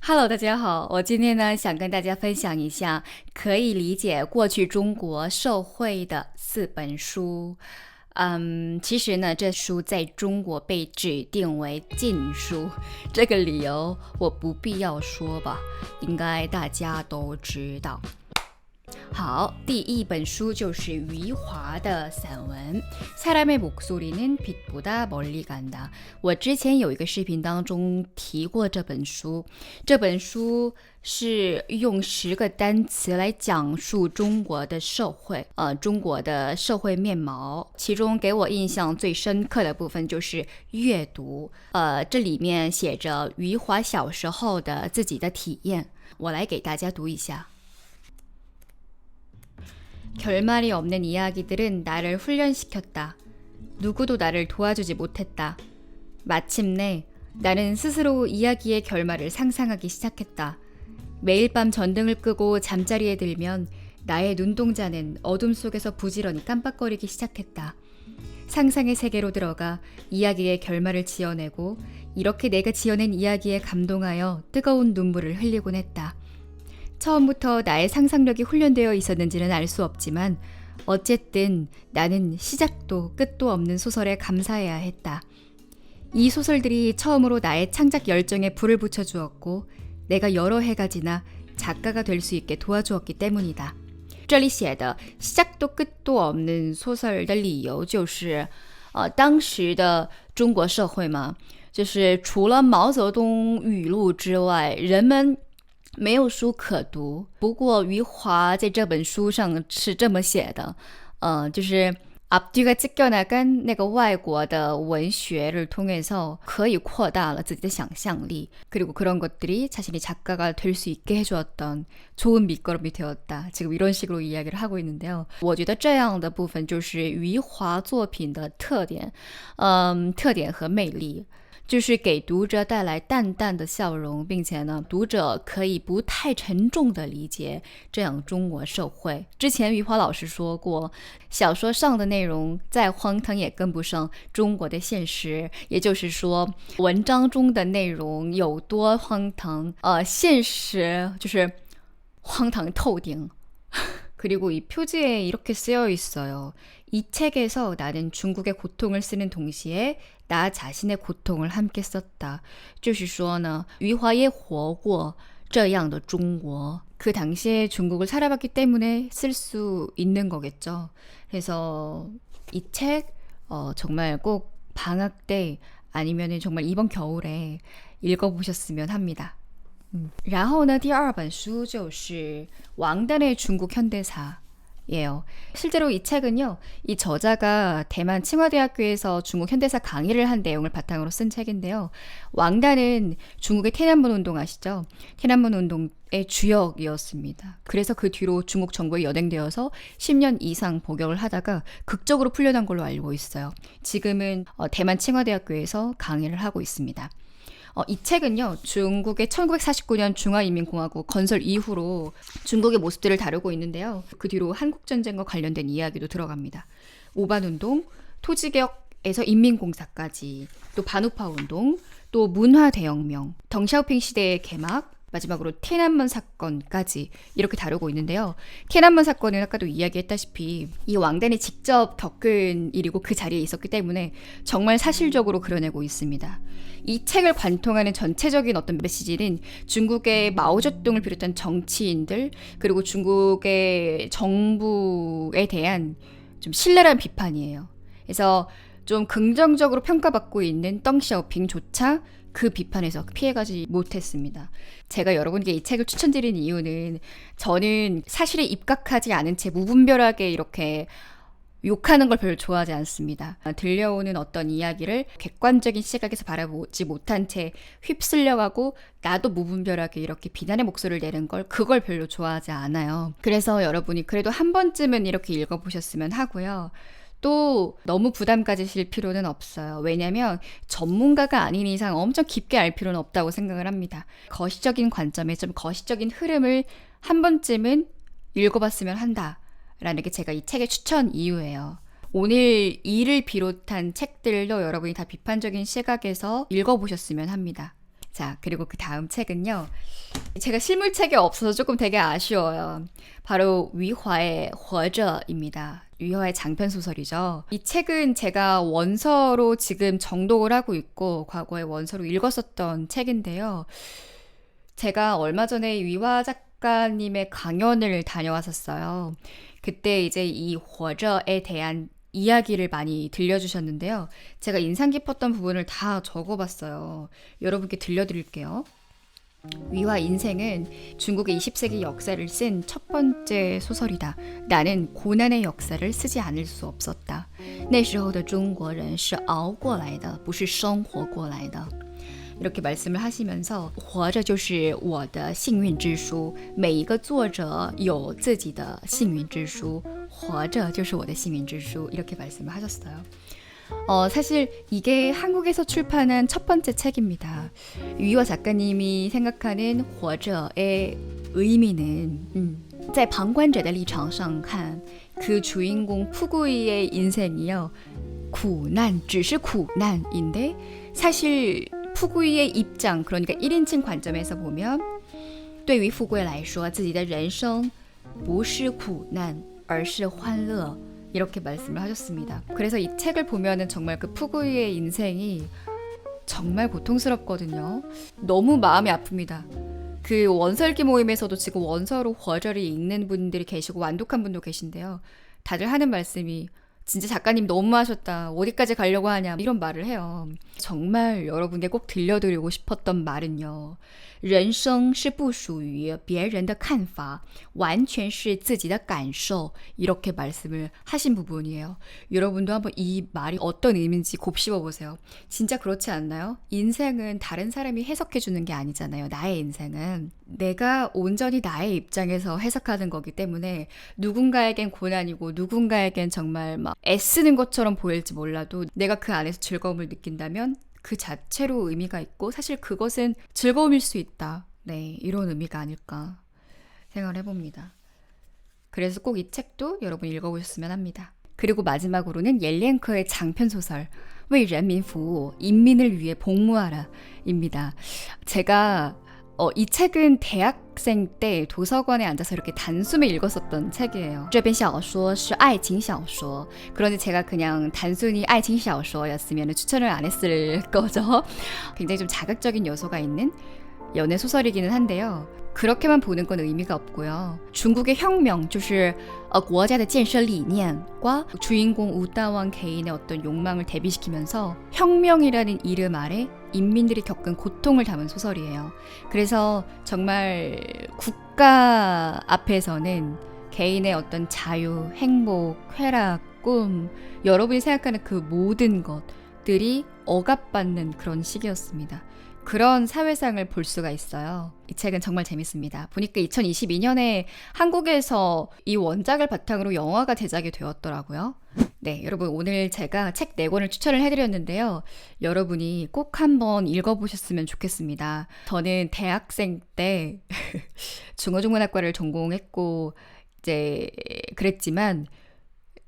Hello，大家好，我今天呢想跟大家分享一下可以理解过去中国社会的4本书。其实呢，这书在中国被指定为禁书，这个理由我不必要说吧，应该大家都知道。好，第一本书就是余华的散文사람의 목소리는 빛보다 멀리 간다。我之前有一个视频当中提过这本书，这本书是用10个单词来讲述中国的社会，中国的社会面貌。其中给我印象最深刻的部分就是阅读，这里面写着余华小时候的自己的体验，我来给大家读一下。결말이 없는 이야기들은 나를 훈련시켰다. 누구도 나를 도와주지 못했다. 마침내 나는 스스로 이야기의 결말을 상상하기 시작했다. 매일 밤 전등을 끄고 잠자리에 들면 나의 눈동자는 어둠 속에서 부지런히 깜빡거리기 시작했다. 상상의 세계로 들어가 이야기의 결말을 지어내고 이렇게 내가 지어낸 이야기에 감동하여 뜨거운 눈물을 흘리곤 했다. 처음부터 나의 상상력이 훈련되어 있었는지는 알 수 없지만 어쨌든 나는 시작도 끝도 없는 소설에 감사해야 했다. 이 소설들이 처음으로 나의 창작 열정에 불을 붙여주었고 내가 여러 해가 지나 작가가 될 수 있게 도와주었기 때문이다. 这里写的 시작도 끝도 없는 소설的理由就是当时的中国社会嘛，就是除了毛泽东语录之外，人们没有书可读。不过余华在这本书上是这么写的，就是앞뒤가 찢겨나간那个外国的文学를 통해서 可以扩大了自己的想象力， 그리고 그런 것들이 자신이 작가가 될 수 있게 해주었던 좋은 밑거름이 되었다. 지금 이런 식으로 이야기를 하고 있는데요. 我觉得这样的部分就是余华作品的特点和魅力，就是给读者带来淡淡的笑容，并且呢，读者可以不太沉重地理解这样中国社会。之前余华老师说过，小说上的内容再荒唐也跟不上中国的现实，也就是说，文章中的内容有多荒唐，现实就是荒唐透顶。그리고 이 표지에 이렇게 쓰여 있어요. 이 책에서 나는 중국의 고통을 쓰는 동시에 나 자신의 고통을 함께 썼다. 就是说呢，余华也活过这样的中国， 그 당시에 중국을 살아봤기 때문에 쓸 수 있는 거겠죠. 그래서 이 책 정말 꼭 방학 때 아니면 정말 이번 겨울에 읽어보셨으면 합니다. 然后呢，第二本书就是王丹의 중국 현대사예요. 실제로 이 책은요, 이 저자가 대만 칭화대학교에서 중국 현대사 강의를 한 내용을 바탕으로 쓴 책인데요. 왕단은 중국의天安문 운동 아시죠? 天安문 운동의 주역이었습니다. 그래서 그 뒤로 중국 정부에 연행되어서 10년 이상 복역을 하다가 극적으로 풀려난 걸로 알고 있어요. 지금은 대만 칭화대학교에서 강의를 하고 있습니다. 이 책은요, 중국의 1949년 중화인민공화국 건설 이후로 중국의 모습들을 다루고 있는데요. 그 뒤로 한국전쟁과 관련된 이야기도 들어갑니다. 오반운동, 토지개혁에서 인민공사까지, 또 반우파 운동, 또 문화대혁명, 덩샤오핑 시대의 개막, 마지막으로天安문 사건까지 이렇게 다루고 있는데요. 天安문 사건은 아까도 이야기했다시피 이 왕단이 직접 겪은 일이고 그 자리에 있었기 때문에 정말 사실적으로 그려내고 있습니다. 이 책을 관통하는 전체적인 어떤 메시지는 중국의 마오쩌둥을 비롯한 정치인들, 그리고 중국의 정부에 대한 좀 신랄한 비판이에요. 그래서 좀 긍정적으로 평가받고 있는 덩샤오핑조차 그 비판에서 피해가지 못했습니다. 제가 여러분께 이 책을 추천드리는 이유는 저는 사실에 입각하지 않은 채 무분별하게 이렇게 욕하는 걸 별로 좋아하지 않습니다. 들려오는 어떤 이야기를 객관적인 시각에서 바라보지 못한 채 휩쓸려가고 나도 무분별하게 이렇게 비난의 목소리를 내는 걸, 그걸 별로 좋아하지 않아요. 그래서 여러분이 그래도 한 번쯤은 이렇게 읽어보셨으면 하고요. 또 너무 부담 가지실 필요는 없어요. 왜냐하면 전문가가 아닌 이상 엄청 깊게 알 필요는 없다고 생각을 합니다. 거시적인 관점에 좀 거시적인 흐름을 한 번쯤은 읽어봤으면 한다라는 게 제가 이 책의 추천 이유예요. 오늘 이를 비롯한 책들도 여러분이 다 비판적인 시각에서 읽어보셨으면 합니다. 자, 그리고 그 다음 책은요. 제가 실물책이 없어서 조금 되게 아쉬워요. 바로 위화의 活着입니다. 위화의 장편 소설이죠. 이 책은 제가 원서로 지금 정독을 하고 있고 과거에 원서로 읽었었던 책인데요. 제가 얼마 전에 위화 작가님의 강연을 다녀왔었어요. 그때 이제 이 活着에 대한 이야기를 많이 들려주셨는데요. 제가 인상 깊었던 부분을 다 적어봤어요. 여러분께 들려드릴게요. 위화 인생은 중국의 20세기 역사를 쓴 첫 번째 소설이다. 나는 고난의 역사를 쓰지 않을 수 없었다. 那时候的中国人是熬过来的，不是生活过来的。 이렇게 말씀을 하시면서 活着就是我的幸运之书每一个作者有自己的幸运之书活着就是我的幸运之书 이렇게 말씀을 하셨어요. 사실 이게 한국에서 출판한 첫 번째 책입니다. 위화 작가님이 생각하는 活着의 의미는 在旁观者的立场上看그 주인공 푸구이의 인생이요. 苦难只是苦难인데 사실 푸구이의 입장, 그러니까 1인칭 관점에서 보면 对于富贵来说自己的人生不是苦难而是欢乐 이렇게 말씀을 하셨습니다. 그래서 이 책을 보면은 정말 그 푸구이의 인생이 정말 고통스럽거든요. 너무 마음이 아픕니다. 그 원서읽기 모임에서도 지금 원서로 活着를 읽는 분들이 계시고 완독한 분도 계신데요. 다들 하는 말씀이 진짜 작가님 너무하셨다. 어디까지 가려고 하냐. 이런 말을 해요. 정말 여러분께 꼭 들려드리고 싶었던 말은요. 人生是不属于别人的看法完全是自己的感受 이렇게 말씀을 하신 부분이에요. 여러분도 한번 이 말이 어떤 의미인지 곱씹어 보세요. 진짜 그렇지 않나요? 인생은 다른 사람이 해석해 주는 게 아니잖아요. 나의 인생은 내가 온전히 나의 입장에서 해석하는 거기 때문에 누군가에겐 고난이고 누군가에겐 정말 막 애쓰는 것처럼 보일지 몰라도 내가 그 안에서 즐거움을 느낀다면 그 자체로 의미가 있고 사실 그것은 즐거움일 수 있다. 네, 이런 의미가 아닐까 생각을 해봅니다. 그래서 꼭 이 책도 여러분 읽어보셨으면 합니다. 그리고 마지막으로는 옐렌커의 장편소설 为人民服务, 인민을 위해 복무하라 입니다. 제가 이 책은 대학생 때 도서관에 앉아서 이렇게 단숨에 읽었었던 책이에요. 这篇小说是爱情小说. 그런데 제가 그냥 단순히 爱情小说였으면 추천을 안 했을 거죠. 굉장히 좀 자극적인 요소가 있는 연애 소설이기는 한데요. 그렇게만 보는 건 의미가 없고요. 중국의 혁명, 就是国家的建设理念과 주인공 우다왕 개인의 어떤 욕망을 대비시키면서 혁명이라는 이름 아래 인민들이 겪은 고통을 담은 소설이에요. 그래서 정말 국가 앞에서는 개인의 어떤 자유, 행복, 쾌락, 꿈, 여러분이 생각하는 그 모든 것들이 억압받는 그런 시기였습니다. 그런 사회상을 볼 수가 있어요. 이 책은 정말 재밌습니다. 보니까 2022년에 한국에서 이 원작을 바탕으로 영화가 제작이 되었더라고요. 네, 여러분 오늘 제가 책 4권을 추천을 해드렸는데요. 여러분이 꼭 한번 읽어보셨으면 좋겠습니다. 저는 대학생 때 중어중문학과를 전공했고 이제 그랬지만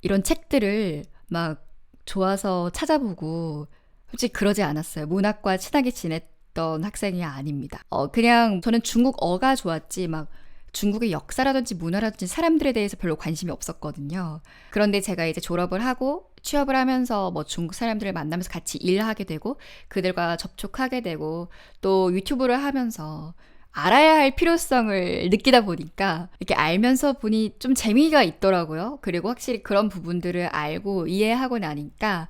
이런 책들을 막 좋아서 찾아보고 솔직히 그러지 않았어요. 문학과 친하게 지냈던 학생이 아닙니다. 그냥 저는 중국어가 좋았지 막 중국의 역사라든지 문화라든지 사람들에 대해서 별로 관심이 없었거든요. 그런데 제가 이제 졸업을 하고 취업을 하면서 뭐 중국 사람들을 만나면서 같이 일하게 되고 그들과 접촉하게 되고 또 유튜브를 하면서 알아야 할 필요성을 느끼다 보니까 이렇게 알면서 보니 좀 재미가 있더라고요. 그리고 확실히 그런 부분들을 알고 이해하고 나니까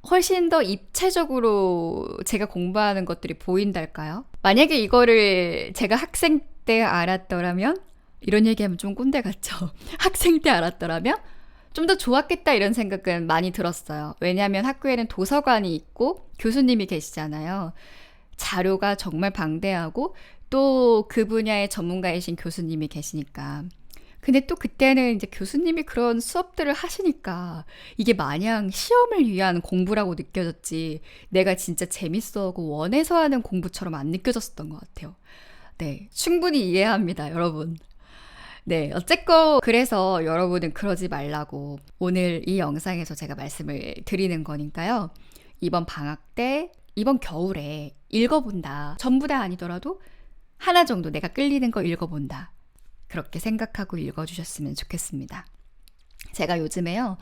훨씬 더 입체적으로 제가 공부하는 것들이 보인달까요? 만약에 이거를 제가 학생 때 알았더라면 이런 얘기하면 좀 꼰대 같죠? 학생 때 알았더라면 좀 더 좋았겠다 이런 생각은 많이 들었어요. 왜냐하면 학교에는 도서관이 있고 교수님이 계시잖아요. 자료가 정말 방대하고 또 그 분야의 전문가이신 교수님이 계시니까. 근데 또 그때는 이제 교수님이 그런 수업들을 하시니까 이게 마냥 시험을 위한 공부라고 느껴졌지 내가 진짜 재밌어하고 원해서 하는 공부처럼 안 느껴졌었던 것 같아요. 네, 충분히 이해합니다, 여러분. 네, 어쨌건 그래서 여러분은 그러지 말라고 오늘 이 영상에서 제가 말씀을 드리는 거니까요. 이번 방학 때 이번 겨울에 읽어본다. 전부 다 아니더라도 하나 정도 내가 끌리는 거 읽어본다. 그렇게 생각하고 읽어주셨으면 좋겠습니다. 제가 요즘에요,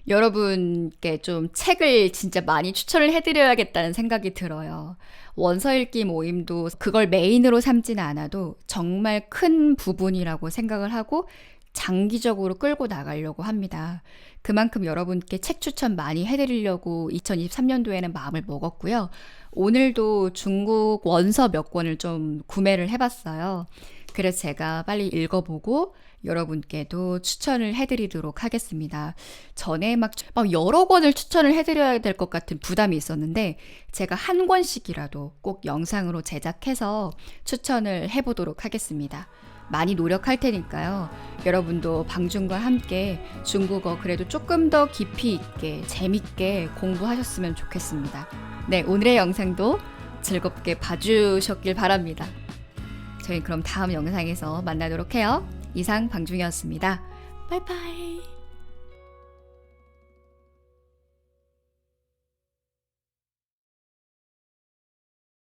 여러분께 좀 책을 진짜 많이 추천을 해드려야겠다는 생각이 들어요. 원서 읽기 모임도 그걸 메인으로 삼지는 않아도 정말 큰 부분이라고 생각을 하고 장기적으로 끌고 나가려고 합니다. 그만큼 여러분께 책 추천 많이 해드리려고 2023년도에는 마음을 먹었고요. 오늘도 중국 원서 몇 권을 좀 구매를 해봤어요. 그래서 제가 빨리 읽어보고 여러분께도 추천을 해드리도록 하겠습니다. 전에 막 여러 권을 추천을 해드려야 될 것 같은 부담이 있었는데 제가 한 권씩이라도 꼭 영상으로 제작해서 추천을 해보도록 하겠습니다. 많이 노력할 테니까요. 여러분도 방준과 함께 중국어 그래도 조금 더 깊이 있게 재밌게 공부하셨으면 좋겠습니다. 네, 오늘의 영상도 즐겁게 봐주셨길 바랍니다. 저희 그럼 다음 영상에서 만나도록 해요. 이상 방중이었습니다. 바이바이.